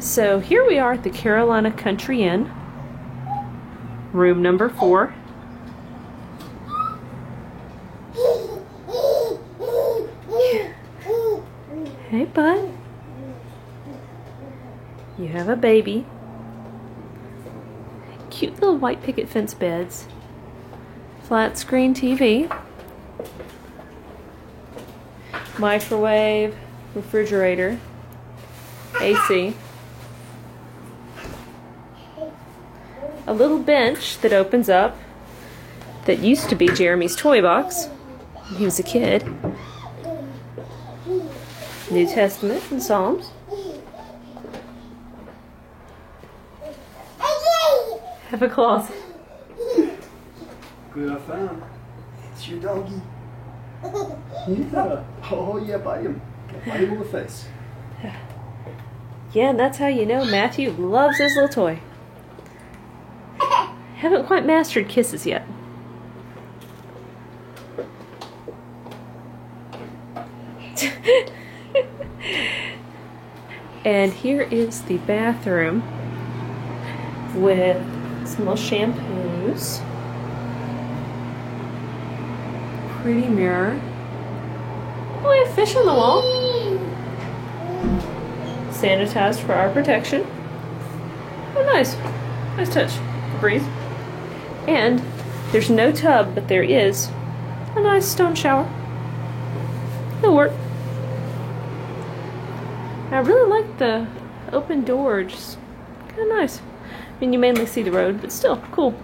So here we are at the Carolina Country Inn, room number 4. Hey, bud. You have a baby. Cute little white picket fence beds. Flat screen TV. Microwave, refrigerator, AC. A little bench that opens up that used to be Jeremy's toy box when he was a kid. New Testament and Psalms. Have a closet. Good, I found. It's your doggy. Yeah. Oh yeah, bite him. Bite him on the face. Yeah, and that's how you know Matthew loves his little toy. Haven't quite mastered kisses yet. And here is the bathroom with some little shampoos. Pretty mirror. Oh, we have fish on the wall. Sanitized for our protection. Oh, nice. Nice touch. Breathe. And there's no tub, but there is a nice stone shower. It'll work. I really like the open door. Just kind of nice. I mean, you mainly see the road, but still, cool.